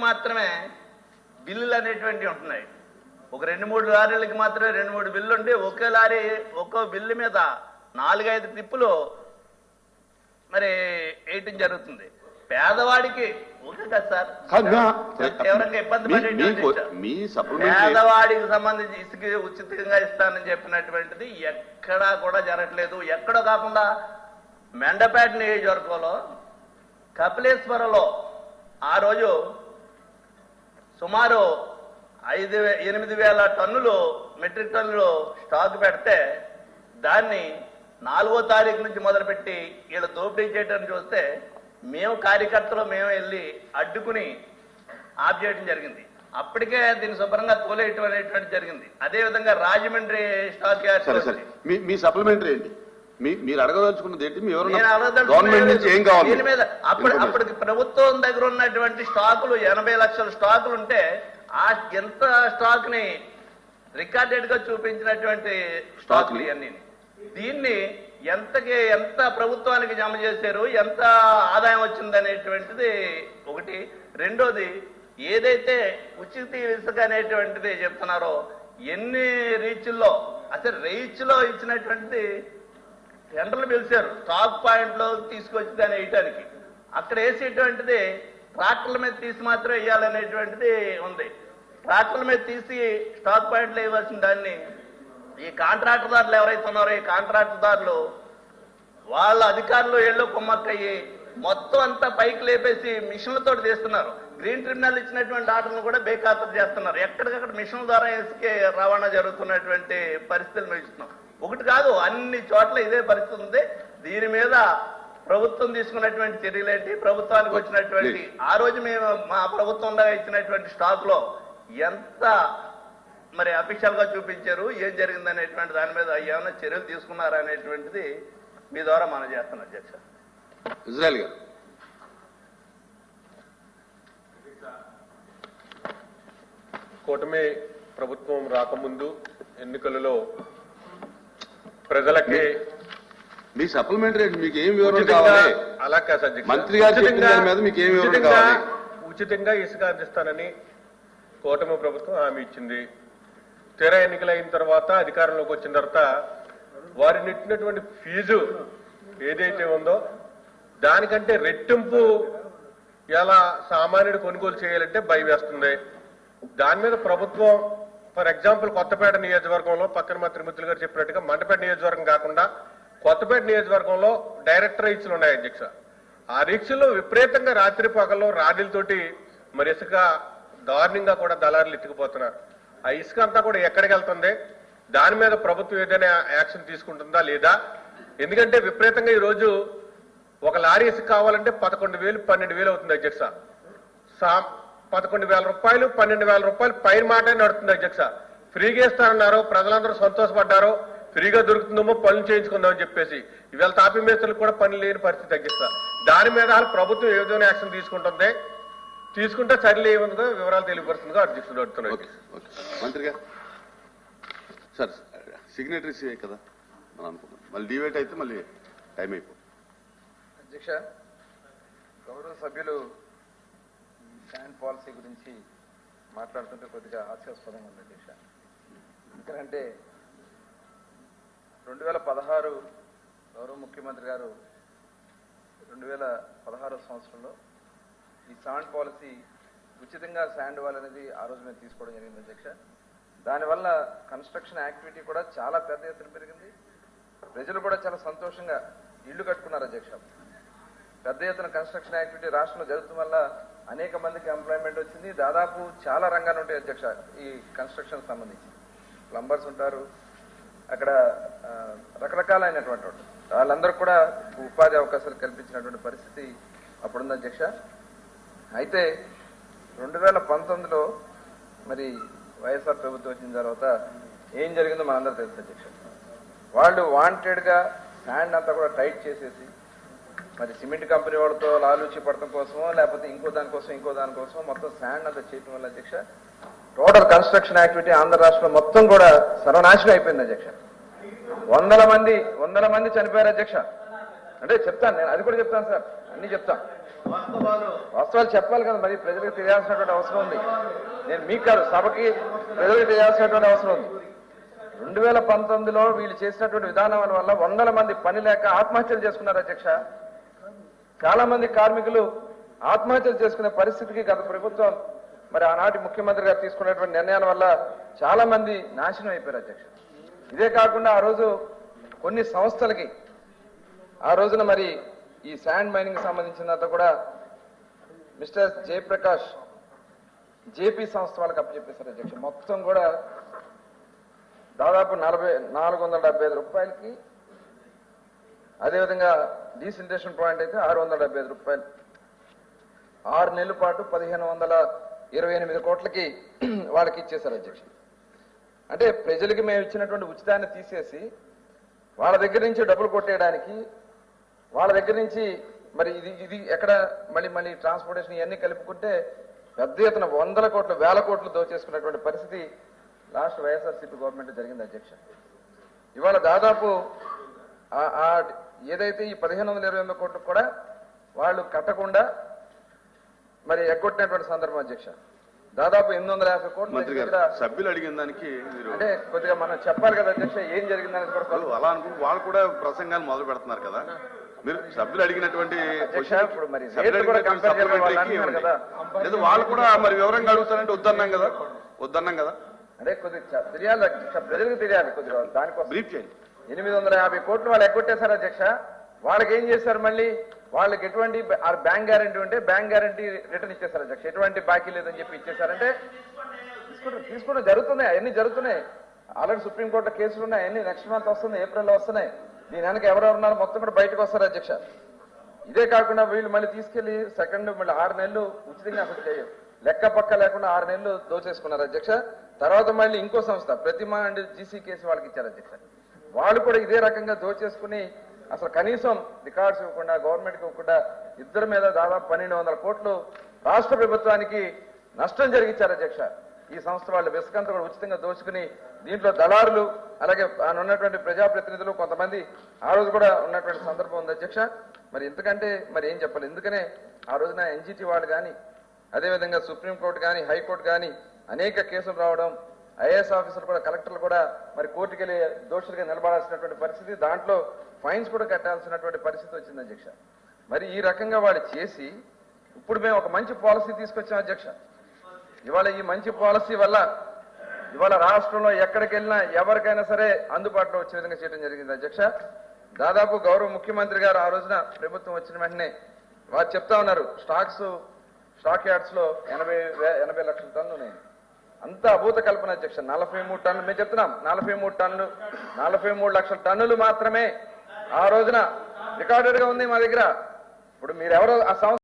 మాత్రమే బిల్లులు అనేటువంటివి ఉంటున్నాయి. ఒక 2-3 లారీలకి మాత్రమే 2-3 బిల్లు ఉండి ఒకే లారీ ఒక్కో బిల్లు మీద 4-5 ట్రిప్పులు మరి వేయటం జరుగుతుంది. పేదవాడికి ఓకే కదా సార్, తీవ్రంగా ఇబ్బంది పేదవాడికి సంబంధించి ఇసుక ఉచితంగా ఇస్తానని చెప్పినటువంటిది ఎక్కడా కూడా జరగట్లేదు. ఎక్కడో కాకుండా మెండపేట నియోజకవర్గంలో కపిలేశ్వరంలో ఆ రోజు సుమారు 8,000 టన్నులు మెట్రిక్ టన్నులు స్టాక్ పెడితే దాన్ని 4వ తారీఖు నుంచి మొదలుపెట్టి వీళ్ళు దోపిడీ చేయడానికి చూస్తే మేము కార్యకర్తలు మేము వెళ్ళి అడ్డుకుని ఆఫ్ చేయడం జరిగింది. అప్పటికే దీన్ని శుభ్రంగా తోలేయటం అనేటువంటి జరిగింది. అదేవిధంగా రాజమండ్రి స్టాక్ యార్డ్ మీ సప్లిమెంటరీ ఏంటి? మీరు అడగదలుచుకున్నది ఏంటి? గవర్నమెంట్ నుంచి ఏం కావాలి? దీని మీద అప్పటికి ప్రభుత్వం దగ్గర ఉన్నటువంటి స్టాకులు 80 లక్షల స్టాకులు ఉంటే ఆ ఎంత స్టాక్ ని రికార్డెడ్ గా చూపించినటువంటి స్టాకులు ఇవన్నీ దీన్ని ఎంత ప్రభుత్వానికి జమ చేశారు, ఎంత ఆదాయం వచ్చిందనేటువంటిది ఒకటి. రెండోది ఏదైతే ఉచిత ఇసుక అనేటువంటిది చెప్తున్నారో ఎన్ని రీచ్ల్లో అసలు రీచ్లో ఇచ్చినటువంటి టెండర్లు పిలిచారు స్టాక్ పాయింట్ లో తీసుకొచ్చి దాన్ని వేయటానికి. అక్కడ వేసేటువంటిది ట్రాక్టర్ల మీద తీసి మాత్రం వేయాలనేటువంటిది ఉంది. ట్రాక్టర్ల మీద తీసి స్టాక్ పాయింట్లో వేయవలసిన దాన్ని ఈ కాంట్రాక్టర్దారులు ఎవరైతే ఉన్నారో ఈ కాంట్రాక్టర్దారులు వాళ్ళ అధికారులు ఏళ్ళు కుమ్మక్కయ్యి మొత్తం అంతా పైకి లేపేసి మిషన్లతో తీస్తున్నారు. గ్రీన్ ట్రిబ్యునల్ ఇచ్చినటువంటి ఆర్డర్ను కూడా బేఖాతరు చేస్తున్నారు. ఎక్కడికక్కడ మిషన్ల ద్వారా ఇసుకే రవాణా జరుగుతున్నటువంటి పరిస్థితులు మేము ఇస్తున్నాం. ఒకటి కాదు, అన్ని చోట్ల ఇదే పరిస్థితి ఉంది. దీని మీద ప్రభుత్వం తీసుకున్నటువంటి చర్యలేంటి, ప్రభుత్వానికి వచ్చినటువంటి ఆ రోజు మేము మా ప్రభుత్వంలో ఇచ్చినటువంటి స్టాక్ లో ఎంత మరి అఫీషియల్ గా చూపించారు, ఏం జరిగింది అనేటువంటి దాని మీద ఏమైనా చర్యలు తీసుకున్నారా అనేటువంటిది మీ ద్వారా మనం చేస్తున్నాం. అధ్యక్ష ఇజ్రాయెల్ గారు, కూటమి ప్రభుత్వం రాకముందు ఎన్నికలలో ప్రజలకి మీ సప్లిమెంటరీ మీకు ఏం వివరణ కావాలి? అలా కాదు, మంత్రి గారు చెప్పిన దాని మీద మీకు ఏం వివరణ కావాలి? ఉచితంగా ఇసుక అందిస్తానని కూటమి ప్రభుత్వం హామీ ఇచ్చింది. తీరా ఎన్నికలైన తర్వాత అధికారంలోకి వచ్చిన తర్వాత వారు నెట్టినటువంటి ఫీజు ఏదైతే ఉందో దానికంటే రెట్టింపు ఎలా సామాన్యుడు కొనుగోలు చేయాలంటే భయం వేస్తుంది. దాని మీద ప్రభుత్వం ఫర్ ఎగ్జాంపుల్ కొత్తపేట నియోజకవర్గంలో పక్కన మా త్రిమూర్తులు గారు చెప్పినట్టుగా మండపేట నియోజకవర్గం కాకుండా కొత్తపేట నియోజకవర్గంలో డైరెక్టర్ రీచ్లు ఉన్నాయి అధ్యక్ష. ఆ రీచ్లో విపరీతంగా రాత్రి పగల్లో రాడ్లతోటి మరి ఇసుక దారుణంగా కూడా దళారులు ఎత్తుకుపోతున్నారు. ఆ ఇసుక అంతా కూడా ఎక్కడికి వెళ్తుంది, దాని మీద ప్రభుత్వం ఏదైనా యాక్షన్ తీసుకుంటుందా లేదా? ఎందుకంటే విపరీతంగా ఈరోజు ఒక లారీ ఇసుక కావాలంటే 11,000 12,000 అవుతుంది అధ్యక్ష. 11,000 రూపాయలు 12,000 రూపాయలు పైన మాట నడుతుంది అధ్యక్ష. ఫ్రీగా ఇస్తానన్నారు, ప్రజలందరూ సంతోషపడ్డారు, ఫ్రీగా దొరుకుతుందేమో పనులు చేయించుకుందామని చెప్పేసి ఇవాళ తాపీ మేస్త్రులకు కూడా పని లేని పరిస్థితి అధ్యక్ష. దాని మీద ప్రభుత్వం ఏ విధమైన యాక్షన్ తీసుకుంటుంది, తీసుకుంటే చర్యలు ఏముందో వివరాలు తెలియపరుస్తుందిగా అధ్యక్షుడు అడుగుతున్నాడు. మంత్రి గారు సార్, సిగ్నేటరీస్ కదా మనం అనుకున్నాం, మళ్ళీ డివేట్ అయితే మళ్ళీ టైం అయిపోతుంది. అధ్యక్ష, గౌరవ సభ్యులు శాండ్ పాలసీ గురించి మాట్లాడుతుంటే కొద్దిగా హాస్యాస్పదంగా ఉంది అధ్యక్ష. ఎందుకంటే 2016 గౌరవ ముఖ్యమంత్రి గారు 2016 సంవత్సరంలో ఈ శాండ్ పాలసీ ఉచితంగా శాండ్ ఇవ్వాలనేది ఆ రోజు మేము తీసుకోవడం జరిగింది అధ్యక్ష. దానివల్ల కన్స్ట్రక్షన్ యాక్టివిటీ కూడా చాలా పెద్ద ఎత్తున పెరిగింది. ప్రజలు కూడా చాలా సంతోషంగా ఇళ్లు కట్టుకున్నారు అధ్యక్ష. పెద్ద ఎత్తున కన్స్ట్రక్షన్ యాక్టివిటీ రాష్ట్రంలో జరుగుతున్న వల్ల అనేక మందికి ఎంప్లాయ్మెంట్ వచ్చింది. దాదాపు చాలా రంగాలు ఉంటాయి అధ్యక్ష ఈ కన్స్ట్రక్షన్ సంబంధించి. ప్లంబర్స్ ఉంటారు, అక్కడ రకరకాలైనటువంటి వాళ్ళందరూ కూడా ఉపాధి అవకాశాలు కల్పించినటువంటి పరిస్థితి అప్పుడుంది అధ్యక్ష. అయితే 2019లో మరి వైఎస్ఆర్ ప్రభుత్వం వచ్చిన తర్వాత ఏం జరిగిందో మనందరూ తెలుసు అధ్యక్ష. వాళ్ళు వాంటెడ్గా శాండ్ అంతా కూడా టైట్ చేసేసి మరి సిమెంట్ కంపెనీ వాళ్ళతో లాలూచి పడటం కోసమో లేకపోతే ఇంకో దానికోసం మొత్తం శాండ్ అంతా చేయటం వల్ల అధ్యక్ష టోటల్ కన్స్ట్రక్షన్ యాక్టివిటీ ఆంధ్ర రాష్ట్రంలో మొత్తం కూడా సర్వనాశనం అయిపోయింది అధ్యక్ష. వందల మంది చనిపోయారు అధ్యక్ష. అంటే చెప్తాను, నేను అది కూడా చెప్తాను సార్, అన్ని చెప్తాను. వాస్తవాలు చెప్పాలి కదా, మరి ప్రజలకు తెలియాల్సినటువంటి అవసరం ఉంది. నేను మీకు కాదు, సభకి ప్రజలకు తెలియాల్సినటువంటి అవసరం ఉంది. 2019లో వీళ్ళు చేసినటువంటి విధానాల వల్ల వందల మంది పని లేక ఆత్మహత్యలు చేసుకున్నారు అధ్యక్ష. చాలా మంది కార్మికులు ఆత్మహత్యలు చేసుకునే పరిస్థితికి గత ప్రభుత్వం, మరి ఆనాటి ముఖ్యమంత్రి గారు తీసుకున్నటువంటి నిర్ణయాల వల్ల చాలా మంది నాశనం అయిపోయారు అధ్యక్ష. ఇదే కాకుండా ఆ రోజు కొన్ని సంస్థలకి ఆ రోజున మరి ఈ శాండ్ మైనింగ్ సంబంధించినంత కూడా మిస్టర్ జయప్రకాష్ జేపీ సంస్థ వాళ్ళకి అప్పచెప్పేశారు అధ్యక్ష. మొత్తం కూడా దాదాపు 475 రూపాయలకి, అదేవిధంగా డీసిల్టేషన్ పాయింట్ అయితే 675 రూపాయలు, 6 నెలల పాటు 1528 కోట్లకి వాళ్ళకి ఇచ్చేశారు అధ్యక్ష. అంటే ప్రజలకి మేము ఇచ్చినటువంటి ఉచితాన్ని తీసేసి వాళ్ళ దగ్గర నుంచి డబ్బులు కొట్టేయడానికి, వాళ్ళ దగ్గర నుంచి మరి ఇది ఎక్కడ మళ్ళీ ట్రాన్స్పోర్టేషన్ ఇవన్నీ కలుపుకుంటే పెద్ద ఎత్తున 100 కోట్లు 1000 కోట్లు దోచేసుకున్నటువంటి పరిస్థితి లాస్ట్ వైఎస్ఆర్సీపీ గవర్నమెంట్ జరిగింది అధ్యక్ష. ఇవాళ దాదాపు ఏదైతే ఈ 1528 కోట్లు కూడా వాళ్ళు కట్టకుండా మరి ఎగ్గొట్టినటువంటి సందర్భం అధ్యక్ష. దాదాపు 850 కోట్లు సభ్యులు అడిగిన దానికి అంటే కొద్దిగా మనం చెప్పాలి కదా అధ్యక్ష, ఏం జరిగిందని కూడా అలా అనుకుంటే వాళ్ళు కూడా ప్రసంగాలు మొదలు పెడుతున్నారు కదా. మీరు సభ్యులు అడిగినటువంటి ఇప్పుడు మరి లేదా వాళ్ళు కూడా మరి వివరంగా అడుగుతారంటే వద్దన్నాం కదా. అదే కొద్దిగా తెలియాలి అధ్యక్ష, ప్రజలకు తెలియాలి కొద్దిగా. దానికోసం బ్రీఫ్ చేయండి. 850 కోట్లు వాళ్ళు ఎగ్గొట్టేశారు అధ్యక్ష. వాళ్ళకి ఏం చేశారు, మళ్ళీ వాళ్ళకి ఎటువంటి బ్యాంక్ గ్యారంటీ ఉంటే బ్యాంక్ గ్యారంటీ రిటర్న్ ఇచ్చేశారు అధ్యక్ష. ఎటువంటి బాకీ లేదని చెప్పి ఇచ్చేశారంటే తీసుకోవడం జరుగుతున్నాయి, అవన్నీ జరుగుతున్నాయి. ఆల్రెడీ సుప్రీంకోర్టులో కేసులు ఉన్నాయి, అన్ని నెక్స్ట్ మంత్ వస్తుంది, ఏప్రిల్లో వస్తున్నాయి. దీని వెనక ఎవరెవరు ఉన్నారో మొత్తం కూడా బయటకు వస్తారు అధ్యక్ష. ఇదే కాకుండా వీళ్ళు మళ్ళీ తీసుకెళ్లి సెకండ్ మళ్ళీ 6 నెలలు ఉచితంగా అసలు లెక్క పక్క లేకుండా 6 నెలలు దోచేసుకున్నారు అధ్యక్ష. తర్వాత మళ్ళీ ఇంకో సంస్థ ప్రతిమా అండ్ జీసీ కేసు వాళ్ళకి ఇచ్చారు అధ్యక్ష. వాళ్ళు కూడా ఇదే రకంగా దోచేసుకుని అసలు కనీసం రికార్డ్స్ ఇవ్వకుండా, గవర్నమెంట్కి ఇవ్వకుండా ఇద్దరి మీద దాదాపు 1200 కోట్లు రాష్ట్ర ప్రభుత్వానికి నష్టం జరిగించారు అధ్యక్ష. ఈ సంస్థ వాళ్ళు విసుకంతా కూడా ఉచితంగా దోచుకుని దీంట్లో దళారులు అలాగే ఉన్నటువంటి ప్రజాప్రతినిధులు కొంతమంది ఆ రోజు కూడా ఉన్నటువంటి సందర్భం ఉంది అధ్యక్ష. మరి ఇంతకంటే మరి ఏం చెప్పాలి. ఎందుకనే ఆ రోజున ఎన్జిటి వాళ్ళు కానీ, అదేవిధంగా సుప్రీంకోర్టు కానీ, హైకోర్టు కానీ అనేక కేసులు రావడం, ఐఏఎస్ ఆఫీసర్లు కూడా, కలెక్టర్లు కూడా మరి కోర్టుకి వెళ్ళి దోషులుగా నిలబడాల్సినటువంటి పరిస్థితి, దాంట్లో ఫైన్స్ కూడా కట్టాల్సినటువంటి పరిస్థితి వచ్చింది అధ్యక్ష. మరి ఈ రకంగా వాళ్ళు చేసి ఇప్పుడు మేము ఒక మంచి పాలసీ తీసుకొచ్చాం అధ్యక్ష. ఇవాళ ఈ మంచి పాలసీ వల్ల ఇవాళ రాష్ట్రంలో ఎక్కడికి వెళ్ళినా ఎవరికైనా సరే అందుబాటులో వచ్చే విధంగా చేయడం జరిగింది అధ్యక్ష. దాదాపు గౌరవ ముఖ్యమంత్రి గారు ఆ రోజున ప్రభుత్వం వచ్చిన వెంటనే వారు చెప్తా ఉన్నారు, స్టాక్ యార్డ్స్ లో 80 లక్షల టన్నులు ఉన్నాయి. అంత అభూత కల్పన అధ్యక్ష. 43 టన్నులు మేము చెప్తున్నాం, 43 లక్షల టన్నులు మాత్రమే ఆ రోజున రికార్డెడ్ గా ఉంది మా దగ్గర. ఇప్పుడు మీరెవరో ఆ సంస్థ